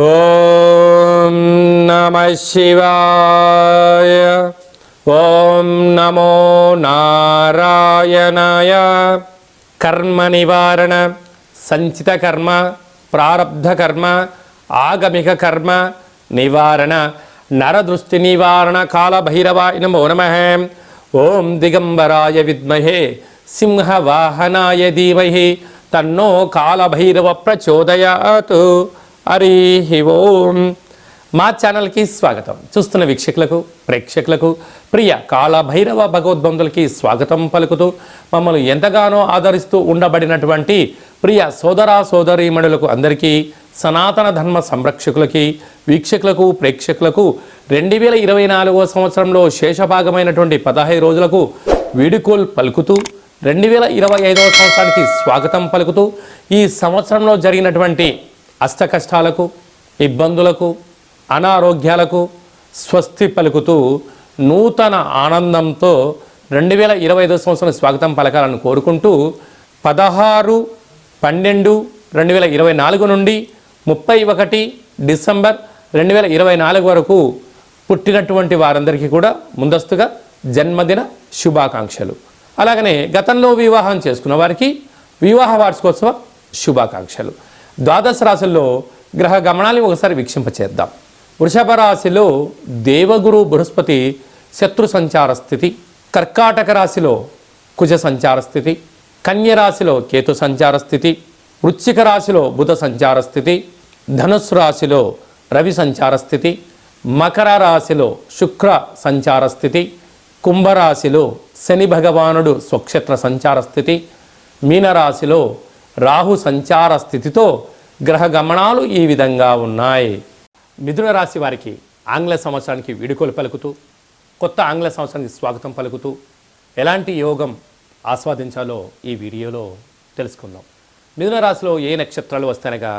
ఓం నమః శివాయ. ఓం నమో నారాయణాయ. కర్మ నివారణ, సంచిత కర్మ, ప్రారబ్ధ కర్మ, ఆగమిక కర్మ నివారణ, నరదృష్టి నివారణ కాళభైరవాయ నమో నమః. ఓం దిగంబరాయ విద్మహే సింహవాహనాయ ధీమహి తన్నో కాళభైరవ ప్రచోదయాత్. హరి ఓం. మా ఛానల్కి స్వాగతం. చూస్తున్న వీక్షకులకు, ప్రేక్షకులకు, ప్రియ కాళభైరవ భగవద్బంధులకి స్వాగతం పలుకుతూ మమ్మల్ని ఎంతగానో ఆదరిస్తూ ఉండబడినటువంటి ప్రియ సోదరా సోదరీమణులకు అందరికీ, సనాతన ధర్మ సంరక్షకులకి, వీక్షకులకు, ప్రేక్షకులకు 2024 సంవత్సరంలో శేషభాగమైనటువంటి 15 రోజులకు వీడుకోలు పలుకుతూ 2025 సంవత్సరానికి స్వాగతం పలుకుతూ ఈ సంవత్సరంలో జరిగినటువంటి అష్ట కష్టాలకు, ఇబ్బందులకు, అనారోగ్యాలకు స్వస్తి పలుకుతూ నూతన ఆనందంతో 2025 సంవత్సరం స్వాగతం పలకాలను కోరుకుంటూ 16/12/2024 నుండి 31 డిసెంబర్ 2024 వరకు పుట్టినటువంటి వారందరికీ కూడా ముందస్తుగా జన్మదిన శుభాకాంక్షలు. అలాగనే గతంలో వివాహం చేసుకున్న వారికి వివాహ వార్షికోత్సవ శుభాకాంక్షలు. ద్వాదశ రాశుల్లో గ్రహ గమనాన్ని ఒకసారి వీక్షింపచేద్దాం. వృషభ రాశిలో దేవగురు బృహస్పతి శత్రు సంచార స్థితి, కర్కాటక రాశిలో కుజ సంచార స్థితి, కన్య రాశిలో కేతు సంచార స్థితి, వృశ్చిక రాశిలో బుధ సంచార స్థితి, ధనుస్సు రాశిలో రవి సంచార స్థితి, మకర రాశిలో శుక్ర సంచార స్థితి, కుంభరాశిలో శని భగవానుడు స్వక్షేత్ర సంచార స్థితి, మీనరాశిలో రాహు సంచార స్థితితో గ్రహ గమనాలు ఈ విధంగా ఉన్నాయి. మిథున రాశి వారికి ఆంగ్ల సంవత్సరానికి వీడుకోలు పలుకుతూ, కొత్త ఆంగ్ల సంవత్సరానికి స్వాగతం పలుకుతూ ఎలాంటి యోగం ఆస్వాదించాలో ఈ వీడియోలో తెలుసుకుందాం. మిథున రాశిలో ఏ నక్షత్రాలు వస్తాయనగా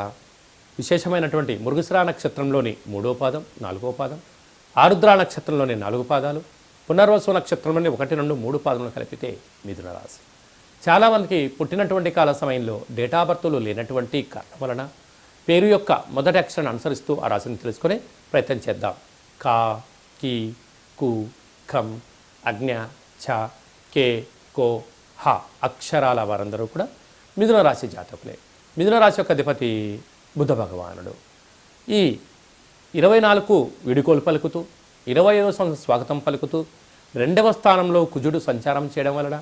విశేషమైనటువంటి మృగశిర నక్షత్రంలోని 3వ పాదం, 4వ పాదం, ఆరుద్ర నక్షత్రంలోని 4 పాదాలు, పునర్వసు నక్షత్రంలోని 1, 2, 3 పాదములు కలిపితే మిథున రాశి. చాలామందికి పుట్టినటువంటి కాల సమయంలో డేటా బర్తులు లేనటువంటి కారణం వలన పేరు యొక్క మొదటి అక్షరాన్ని అనుసరిస్తూ ఆ రాశిని తెలుసుకునే ప్రయత్నం చేద్దాం. కా, కి, కు, ఖం, అజ్ఞ, ఛ, కే, కో, హ అక్షరాల వారందరూ కూడా మిథున రాశి జాతకులే. మిథున రాశి యొక్క అధిపతి బుధ భగవానుడు. ఈ 24 వీడుకోలు పలుకుతూ 25వ సంవత్సరం స్వాగతం పలుకుతూ 2వ స్థానంలో కుజుడు సంచారం చేయడం వలన,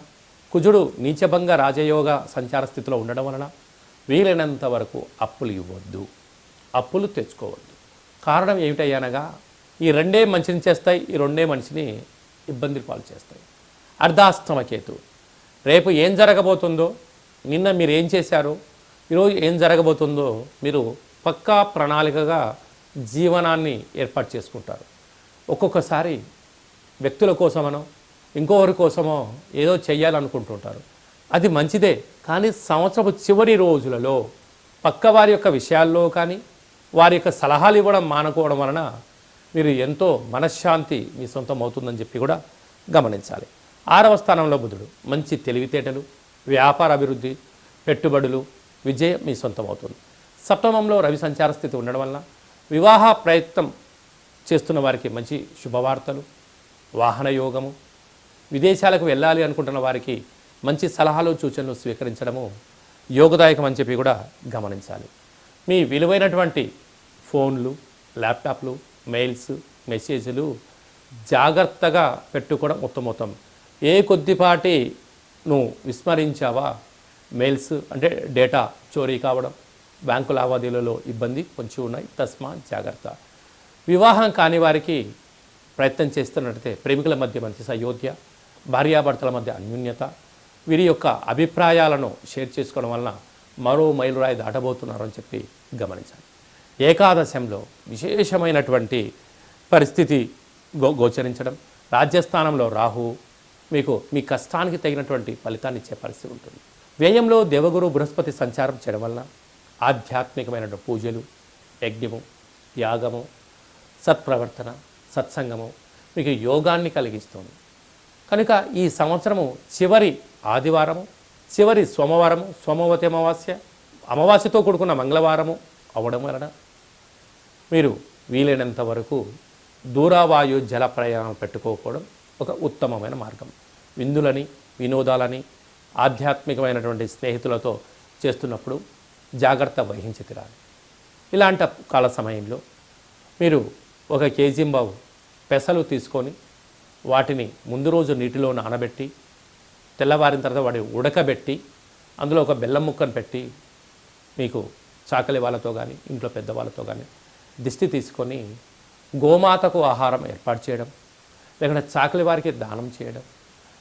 కుజుడు నీచభంగ రాజయోగ సంచార స్థితిలో ఉండడం వలన వీలైనంత వరకు అప్పులు ఇవ్వద్దు, అప్పులు తెచ్చుకోవద్దు. కారణం ఏమిటయ్యానగా ఈ రెండే మంచిని చేస్తాయి, ఈ రెండే మనిషిని ఇబ్బందులు పాలు చేస్తాయి. అర్ధాష్టమకేతు రేపు ఏం జరగబోతుందో, నిన్న మీరు ఏం చేశారో, ఈరోజు ఏం జరగబోతుందో మీరు పక్కా ప్రణాళికగా జీవనాన్ని ఏర్పాటు చేసుకుంటారు. ఒక్కొక్కసారి వ్యక్తుల కోసమనో ఇంకొకరి కోసమో ఏదో చెయ్యాలనుకుంటుంటారు. అది మంచిదే, కానీ సంవత్సరపు చివరి రోజులలో పక్క వారి యొక్క విషయాల్లో కానీ వారి యొక్క సలహాలు ఇవ్వడం మానుకోవడం వలన మీరు ఎంతో మనశ్శాంతి మీ సొంతం అవుతుందని చెప్పి కూడా గమనించాలి. 6వ స్థానంలో బుధుడు మంచి తెలివితేటలు, వ్యాపార అభివృద్ధి, పెట్టుబడులు, విజయం మీ సొంతం అవుతుంది. సప్తమంలో రవి సంచార స్థితి ఉండడం వలన వివాహ ప్రయత్నం చేస్తున్న వారికి మంచి శుభవార్తలు, వాహన యోగము, విదేశాలకు వెళ్ళాలి అనుకుంటున్న వారికి మంచి సలహాలు సూచనలు స్వీకరించడము యోగదాయకం అని చెప్పి కూడా గమనించాలి. మీ విలువైనటువంటి ఫోన్లు, ల్యాప్టాప్లు, మెయిల్స్, మెసేజ్లు జాగ్రత్తగా పెట్టుకోవడం ఉత్తమోత్తం. ఏ కొద్దిపాటి నువ్వు విస్మరించావా మెయిల్స్ అంటే డేటా చోరీ కావడం, బ్యాంకు లావాదేవీలలో ఇబ్బంది కొంచెం ఉన్నాయి, తస్మా జాగ్రత్త. వివాహం కాని వారికి ప్రయత్నం చేస్తున్నట్టయితే ప్రేమికుల మధ్య మంచి సయోధ్య, భార్యాభర్తల మధ్య అన్యోన్యత, వీరి యొక్క అభిప్రాయాలను షేర్ చేసుకోవడం వలన మరో మైలురాయి దాటబోతున్నారు అని చెప్పి గమనించాలి. ఏకాదశంలో విశేషమైనటువంటి పరిస్థితి గోచరించడం, రాజ్యస్థానంలో రాహు మీకు మీ కష్టానికి తగినటువంటి ఫలితాన్ని ఇచ్చే పరిస్థితి ఉంటుంది. వ్యయంలో దేవగురు బృహస్పతి సంచారం చేయడం వలన ఆధ్యాత్మికమైన పూజలు, యజ్ఞము, యాగము, సత్ప్రవర్తన, సత్సంగము మీకు యోగాన్ని కలిగిస్తుంది. కనుక ఈ సంవత్సరము చివరి ఆదివారము, చివరి సోమవారము, సోమవతి అమావాస్య, అమావాస్యతో కూడుకున్న మంగళవారము అవడం వలన మీరు వీలైనంత వరకు దూరవాయు జల ప్రయాణం పెట్టుకోకపోవడం ఒక ఉత్తమమైన మార్గం. విందులని, వినోదాలని, ఆధ్యాత్మికమైనటువంటి స్నేహితులతో చేస్తున్నప్పుడు జాగ్రత్త వహించి తీరాలి. ఇలాంటి కాల సమయంలో మీరు 1 కేజీంబావు పెసలు తీసుకొని వాటిని ముందు రోజు నీటిలో నానబెట్టి తెల్లవారిన తర్వాత వాటిని ఉడకబెట్టి అందులో ఒక బెల్లం ముక్కను పెట్టి మీకు చాకలి వాళ్ళతో కానీ ఇంట్లో పెద్దవాళ్ళతో కానీ దిష్టి తీసుకొని గోమాతకు ఆహారం ఏర్పాటు చేయడం, లేకుంటే చాకలి వారికి దానం చేయడం,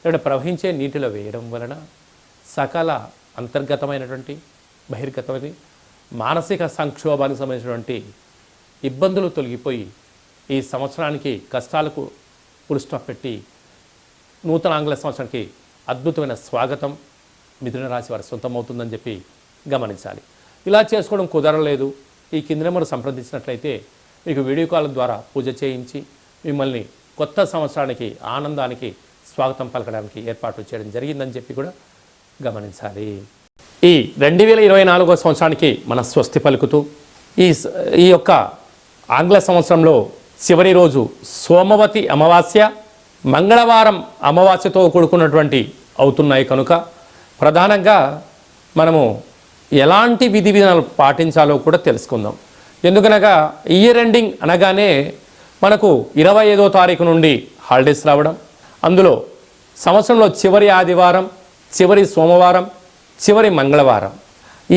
లేకుంటే ప్రవహించే నీటిలో వేయడం వలన సకల అంతర్గతమైనటువంటి బహిర్గతమైన మానసిక సంక్షోభానికి సంబంధించినటువంటి ఇబ్బందులు తొలగిపోయి ఈ సంవత్సరానికి కష్టాలకు ఫుల్ స్టాప్ పెట్టి నూతన ఆంగ్ల సంవత్సరానికి అద్భుతమైన స్వాగతం మిథున రాశి వారి సొంతమవుతుందని చెప్పి గమనించాలి. ఇలా చేసుకోవడం కుదరలేదు, ఈ కింది నెంబర్ సంప్రదించినట్లయితే మీకు వీడియో కాల్ ద్వారా పూజ చేయించి మిమ్మల్ని కొత్త సంవత్సరానికి ఆనందానికి స్వాగతం పలకడానికి ఏర్పాట్లు చేయడం జరిగిందని చెప్పి కూడా గమనించాలి. ఈ 2024 సంవత్సరానికి మన స్వస్తి పలుకుతూ ఈ యొక్క ఆంగ్ల సంవత్సరంలో చివరి రోజు సోమవతి అమావాస్య, మంగళవారం అమావాస్యతో కూడుకున్నటువంటి అవుతున్నాయి కనుక ప్రధానంగా మనము ఎలాంటి విధి విధానాలు పాటించాలో కూడా తెలుసుకుందాం. ఎందుకనగా ఇయర్ ఎండింగ్ అనగానే మనకు 25వ తారీఖు నుండి హాలిడేస్ రావడం, అందులో సంవత్సరంలో చివరి ఆదివారం, చివరి సోమవారం, చివరి మంగళవారం.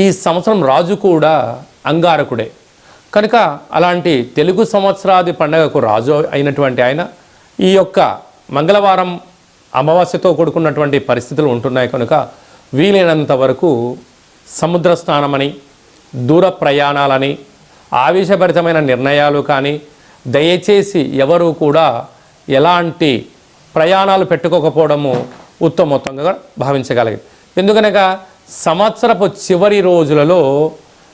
ఈ సంవత్సరం రాజు కూడా అంగారకుడే కనుక అలాంటి తెలుగు సంవత్సరాది పండగకు రాజు అయినటువంటి ఆయన ఈ యొక్క మంగళవారం అమావాస్యతో కూడుకున్నటువంటి పరిస్థితులు ఉంటున్నాయి కనుక వీలైనంత వరకు సముద్ర స్నానమని, దూర ప్రయాణాలని, ఆవేశభరితమైన నిర్ణయాలు కానీ దయచేసి ఎవరు కూడా ఎలాంటి ప్రయాణాలు పెట్టుకోకపోవడము ఉత్తమోత్తంగా భావించగలిగింది. ఎందుకనగా సంవత్సరపు చివరి రోజులలో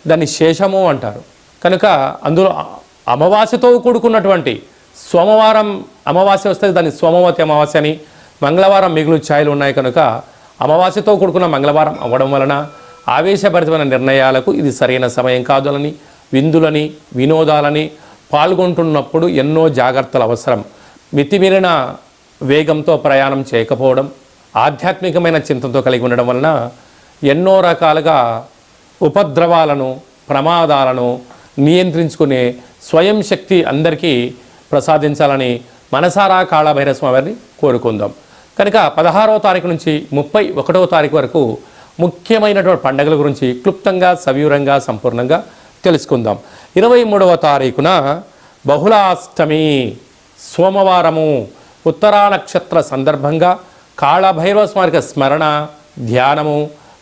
దాన్ని శేషము అంటారు కనుక అందులో అమావాస్యతో కూడుకున్నటువంటి సోమవారం అమావాస్య వస్తే దాన్ని సోమవతి అమావాస్య అని, మంగళవారం మిగులు ఛాయలు ఉన్నాయి కనుక అమావాస్యతో కూడుకున్న మంగళవారం అవ్వడం వలన ఆవేశభరితమైన నిర్ణయాలకు ఇది సరైన సమయం కాదులని, విందులని, వినోదాలని పాల్గొంటున్నప్పుడు ఎన్నో జాగ్రత్తలు అవసరం. మితిమీరిన వేగంతో ప్రయాణం చేయకపోవడం, ఆధ్యాత్మికమైన చింతనతో కలిగి ఉండడం వలన ఎన్నో రకాలుగా ఉపద్రవాలను, ప్రమాదాలను నియంత్రించుకునే స్వయం శక్తి అందరికీ ప్రసాదించాలని మనసారా కాళభైరవ స్వామి వారిని కోరుకుందాం. కనుక 16వ తారీఖు నుంచి 31వ తారీఖు వరకు ముఖ్యమైనటువంటి పండుగల గురించి క్లుప్తంగా, సవివరంగా, సంపూర్ణంగా తెలుసుకుందాం. 23వ తారీఖున బహుళాష్టమి సోమవారము ఉత్తరా నక్షత్ర సందర్భంగా కాళభైరవ స్వామికి స్మరణ, ధ్యానము,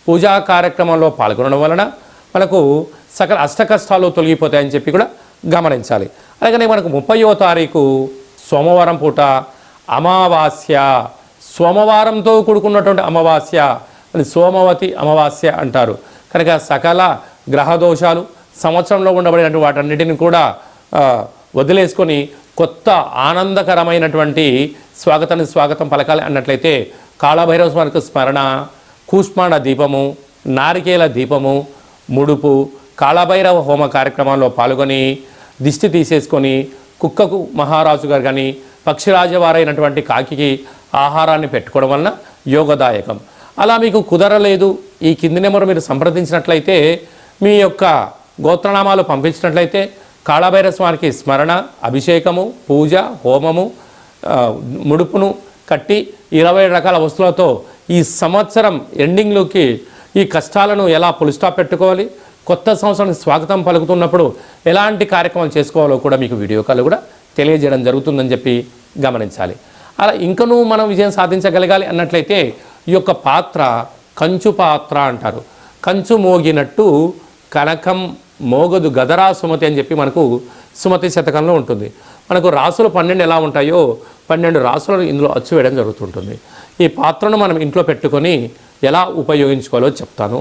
పూజా కార్యక్రమంలో పాల్గొనడం వలన మనకు సకల అష్టకష్టాలు తొలగిపోతాయని చెప్పి కూడా గమనించాలి. అలాగనే మనకు 30వ తారీఖు సోమవారం పూట అమావాస్య, సోమవారంతో కూడుకున్నటువంటి అమావాస్య, సోమవతి అమావాస్య అంటారు కనుక సకల గ్రహదోషాలు సంవత్సరంలో ఉండబడినటువంటి వాటన్నిటిని కూడా వదిలేసుకొని కొత్త ఆనందకరమైనటువంటి స్వాగతం పలకాలి అన్నట్లయితే కాళభైరవ స్వామికి స్మరణ, కూష్మాండ దీపము, నారికేల దీపము, ముడుపు, కాళభైరవ హోమ కార్యక్రమాల్లో పాల్గొని దిష్టి తీసేసుకొని కుక్కకు మహారాజు గారు కానీ పక్షిరాజవారైనటువంటి కాకికి ఆహారాన్ని పెట్టుకోవడం వలన యోగదాయకం. అలా మీకు కుదరలేదు, ఈ కింది నెంబర్ మీరు సంప్రదించినట్లయితే మీ యొక్క గోత్రనామాలు పంపించినట్లయితే కాళభైరవ స్వామికి స్మరణ, అభిషేకము, పూజ, హోమము, ముడుపును కట్టి 20 రకాల వస్తువులతో ఈ సంవత్సరం ఎండింగ్లోకి ఈ కష్టాలను ఎలా పులిస్టాప్ పెట్టుకోవాలి, కొత్త సంవత్సరానికి స్వాగతం పలుకుతున్నప్పుడు ఎలాంటి కార్యక్రమాలు చేసుకోవాలో కూడా మీకు వీడియో కాల్ కూడా తెలియజేయడం జరుగుతుందని చెప్పి గమనించాలి. అలా ఇంకనూ మనం విజయం సాధించగలగాలి అన్నట్లయితే ఈ యొక్క పాత్ర కంచు పాత్ర అంటారు. కంచు మోగినట్టు కనకం మోగదు గదరా సుమతి అని చెప్పి మనకు సుమతి శతకంలో ఉంటుంది. మనకు రాసులు 12 ఎలా ఉంటాయో 12 రాసులను ఇందులో అచ్చు వేయడం జరుగుతుంటుంది. ఈ పాత్రను మనం ఇంట్లో పెట్టుకొని ఎలా ఉపయోగించుకోవాలో చెప్తాను,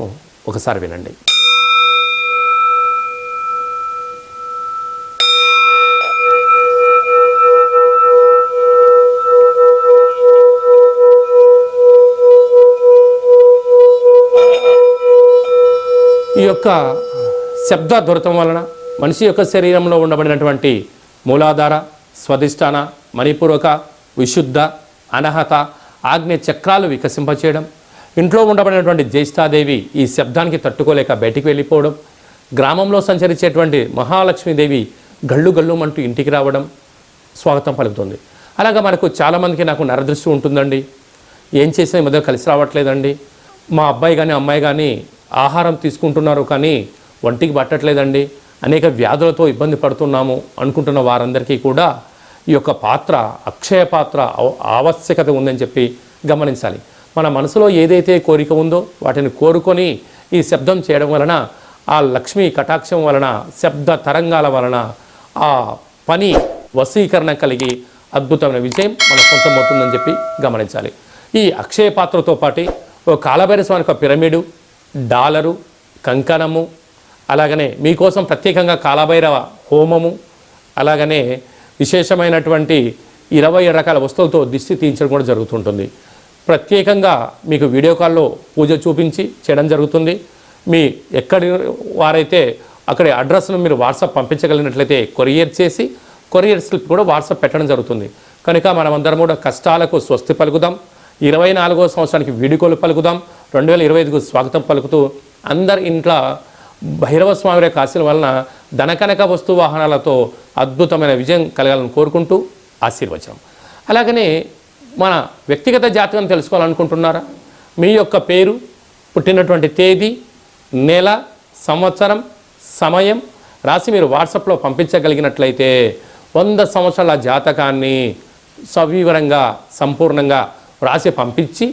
ఒకసారి వినండి. ఈ యొక్క శబ్ద దొరకడం వలన మనిషి యొక్క శరీరంలో ఉండబడినటువంటి మూలాధార, స్వధిష్టాన, మణిపూరక, విశుద్ధ, అనహత, ఆగ్నేయ చక్రాలు వికసింపచేయడం, ఇంట్లో ఉండబడినటువంటి జ్యేష్ఠాదేవి ఈ శబ్దానికి తట్టుకోలేక బయటికి వెళ్ళిపోవడం, గ్రామంలో సంచరించేటువంటి మహాలక్ష్మీదేవి గళ్ళు గళ్ళుమంటూ ఇంటికి రావడం స్వాగతం పలుకుతుంది. అలాగా మనకు చాలామందికి నాకు నరదృష్టి ఉంటుందండి, ఏం చేసినా ఈ మధ్య కలిసి రావట్లేదండి, మా అబ్బాయి కానీ అమ్మాయి కానీ ఆహారం తీసుకుంటున్నారు కానీ ఒంటికి పట్టట్లేదండి, అనేక వ్యాధులతో ఇబ్బంది పడుతున్నాము అనుకుంటున్న వారందరికీ కూడా ఈ యొక్క పాత్ర, అక్షయ పాత్ర ఆవశ్యకత ఉందని చెప్పి గమనించాలి. మన మనసులో ఏదైతే కోరిక ఉందో వాటిని కోరుకొని ఈ శబ్దం చేయడం వలన, ఆ లక్ష్మీ కటాక్షం వలన, శబ్ద తరంగాల వలన ఆ పని వశీకరణ కలిగి అద్భుతమైన విజయం మన సొంతమవుతుందని చెప్పి గమనించాలి. ఈ అక్షయ పాత్రతో పాటు ఓ కాలభైరవ స్వామికి పిరమిడు, డాలరు, కంకణము, అలాగనే మీకోసం ప్రత్యేకంగా కాలభైరవ హోమము, అలాగనే విశేషమైనటువంటి 20 రకాల వస్తువులతో దిష్టి తీయించడం కూడా జరుగుతుంటుంది. ప్రత్యేకంగా మీకు వీడియో కాల్లో పూజ చూపించి చేయడం జరుగుతుంది. మీ ఎక్కడి వారైతే అక్కడి అడ్రస్ను మీరు వాట్సాప్ పంపించగలిగినట్లయితే కొరియర్ చేసి కొరియర్ స్లిప్ కూడా వాట్సాప్ పెట్టడం జరుగుతుంది. కనుక మనమందరం కూడా కష్టాలకు స్వస్తి పలుకుదాం, 24వ సంవత్సరానికి వీడుకోలు పలుకుదాం, 2025కు స్వాగతం పలుకుతూ అందరి ఇంట్లో భైరవ స్వామి యొక్క ఆశీర్వాదం వలన ధనకనక వస్తు వాహనాలతో అద్భుతమైన విజయం కలగాలని కోరుకుంటూ ఆశీర్వచనం. అలాగనే మన వ్యక్తిగత జాతకం తెలుసుకోవాలనుకుంటున్నారా? మీ యొక్క పేరు, పుట్టినటువంటి తేదీ, నెల, సంవత్సరం, సమయం రాసి మీరు వాట్సాప్లో పంపించగలిగినట్లయితే 100 సంవత్సరాల జాతకాన్ని సవివరంగా సంపూర్ణంగా రాసి పంపించి,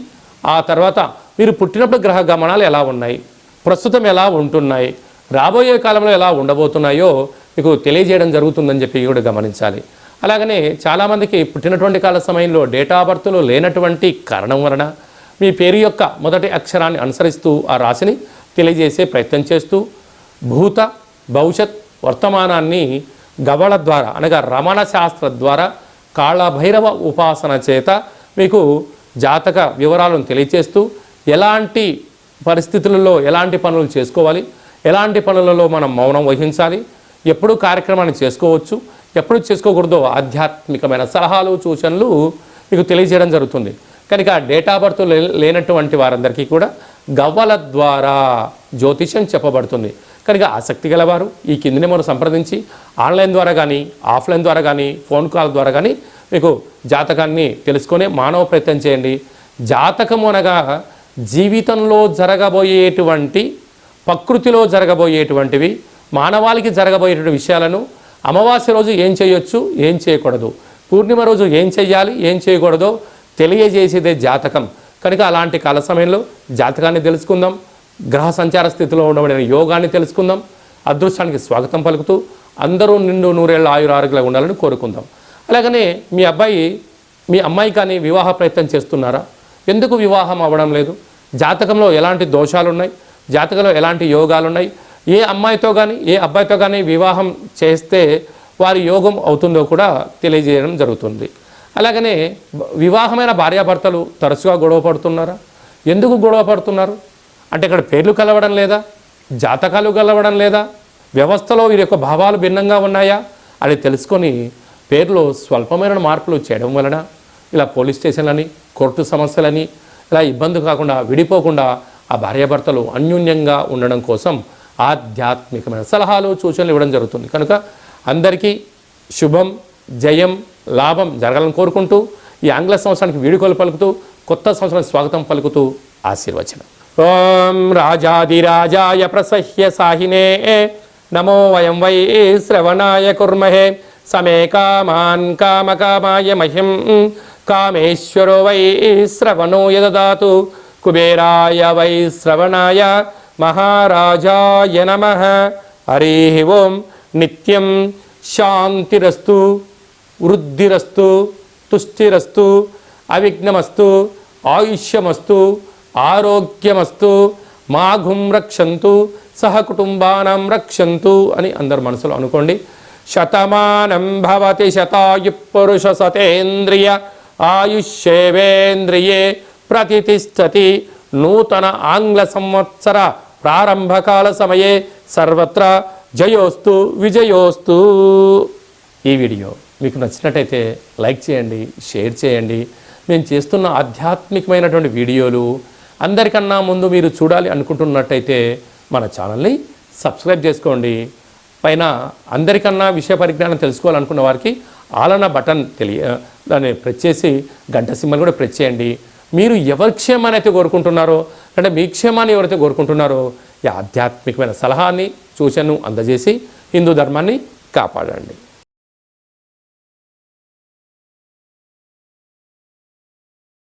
ఆ తర్వాత మీరు పుట్టినప్పుడు గ్రహ గమనాలు ఎలా ఉన్నాయి, ప్రస్తుతం ఎలా ఉంటున్నాయి, రాబోయే కాలంలో ఎలా ఉండబోతున్నాయో మీకు తెలియజేయడం జరుగుతుందని చెప్పి కూడా గమనించాలి. అలాగనే చాలామందికి పుట్టినటువంటి కాల సమయంలో డేటా ఆఫ్ బర్త్లో లేనటువంటి కారణం వలన మీ పేరు యొక్క మొదటి అక్షరాన్ని అనుసరిస్తూ ఆ రాశిని తెలియజేసే ప్రయత్నం చేస్తూ భూత, భవిష్యత్, వర్తమానాన్ని గవళ ద్వారా అనగా రమణ శాస్త్ర ద్వారా కాళభైరవ ఉపాసన చేత మీకు జాతక వివరాలను తెలియచేస్తూ ఎలాంటి పరిస్థితులలో ఎలాంటి పనులు చేసుకోవాలి, ఎలాంటి పనులలో మనం మౌనం వహించాలి, ఎప్పుడు కార్యక్రమాన్ని చేసుకోవచ్చు, ఎప్పుడు చేసుకోకూడదో ఆధ్యాత్మికమైన సలహాలు, సూచనలు మీకు తెలియజేయడం జరుగుతుంది. కనుక డేట్ ఆఫ్ బర్త్ లేనటువంటి వారందరికీ కూడా గవ్వల ద్వారా జ్యోతిష్యం చెప్పబడుతుంది. కనుక ఆసక్తి గలవారు ఈ కిందిని మనం సంప్రదించి ఆన్లైన్ ద్వారా కానీ, ఆఫ్లైన్ ద్వారా కానీ, ఫోన్ కాల్ ద్వారా కానీ మీకు జాతకాన్ని తెలుసుకొని మానవ ప్రయత్నం చేయండి. జాతకము అనగా జీవితంలో జరగబోయేటువంటి, ప్రకృతిలో జరగబోయేటువంటివి, మానవాళికి జరగబోయేటువంటి విషయాలను అమావాస్య రోజు ఏం చేయొచ్చు, ఏం చేయకూడదు, పూర్ణిమ రోజు ఏం చేయాలి, ఏం చేయకూడదో తెలియజేసేదే జాతకం. కనుక అలాంటి కాల సమయంలో జాతకాన్ని తెలుసుకుందాం, గ్రహ సంచార స్థితిలో ఉండబడిన యోగాన్ని తెలుసుకుందాం. అదృష్టానికి స్వాగతం పలుకుతూ అందరూ నిండు నూరేళ్ళ ఆరోగ్యంగా ఉండాలని కోరుకుందాం. అలాగనే మీ అబ్బాయి, మీ అమ్మాయి కానీ వివాహ ప్రయత్నం చేస్తున్నారా? ఎందుకు వివాహం అవ్వడం లేదు? జాతకంలో ఎలాంటి దోషాలు ఉన్నాయి, జాతకంలో ఎలాంటి యోగాలు ఉన్నాయి, ఏ అమ్మాయితో కానీ ఏ అబ్బాయితో కానీ వివాహం చేస్తే వారి యోగం అవుతుందో కూడా తెలియజేయడం జరుగుతుంది. అలాగనే వివాహమైన భార్యాభర్తలు తరచుగా గొడవ పడుతున్నారా? ఎందుకు గొడవ పడుతున్నారు అంటే ఇక్కడ పేర్లు కలవడం లేదా, జాతకాలు కలవడం లేదా, వ్యవస్థలో వీరి యొక్క భావాలు భిన్నంగా ఉన్నాయా అని తెలుసుకొని పేర్లో స్వల్పమైన మార్పులు చేయడం వలన ఇలా పోలీస్ స్టేషన్లని, కోర్టు సమస్యలని ఇలా ఇబ్బంది కాకుండా, విడిపోకుండా ఆ భార్యాభర్తలు అన్యోన్యంగా ఉండడం కోసం ఆధ్యాత్మికమైన సలహాలు, సూచనలు ఇవ్వడం జరుగుతుంది. కనుక అందరికీ శుభం, జయం, లాభం జరగాలని కోరుకుంటూ ఈ ఆంగ్ల సంవత్సరానికి వీడుకోలు పలుకుతూ కొత్త సంవత్సరానికి స్వాగతం పలుకుతూ ఆశీర్వచనం. ఓం రాజాదిరాజాయ ప్రసహ్య సాహినే నమో వయం వై శ్రవణాయ కుర్మహే సమే కామాన్ కామకామాయ మహ్యం కామేశ్వరో వై శ్రవణో యదదాతు కుబేరాయ వై శ్రవణాయ మహారాజాయ నమః. హరి ఓం. నిత్యం శాంతిరస్తు, వృద్ధిరస్తు, తుష్టిరస్తు, అవిఘ్నమస్తు, ఆయుష్యమస్తు, ఆరోగ్యమస్తు, మాఘుం రక్షంతు, సహకుటుంబానం రక్షంతు అని అందరు మనసులో అనుకోండి. శతమానం భవతి శతాయు పురుష సతేంద్రియ ఆయుష్యేవేంద్రియే ప్రతిష్టతి. నూతన ఆంగ్ల సంవత్సర ప్రారంభకాల సమయే సర్వత్ర జయోస్తు విజయోస్తు. ఈ వీడియో మీకు నచ్చినట్టయితే లైక్ చేయండి, షేర్ చేయండి. మేము చేస్తున్న ఆధ్యాత్మికమైనటువంటి వీడియోలు అందరికన్నా ముందు మీరు చూడాలి అనుకుంటున్నట్టయితే మన ఛానల్ని సబ్స్క్రైబ్ చేసుకోండి. పైన అందరికన్నా విషయ పరిజ్ఞానం తెలుసుకోవాలనుకున్న వారికి ఆలన బటన్ దాన్ని ప్రెస్ చేసి గంట సింబల్ కూడా ప్రెస్ చేయండి. మీరు ఎవరి క్షేమాన్ని అయితే కోరుకుంటున్నారో, అంటే మీ క్షేమాన్ని ఎవరైతే కోరుకుంటున్నారో ఈ ఆధ్యాత్మికమైన సలహాని సూచనను అందజేసి హిందూ ధర్మాన్ని కాపాడండి.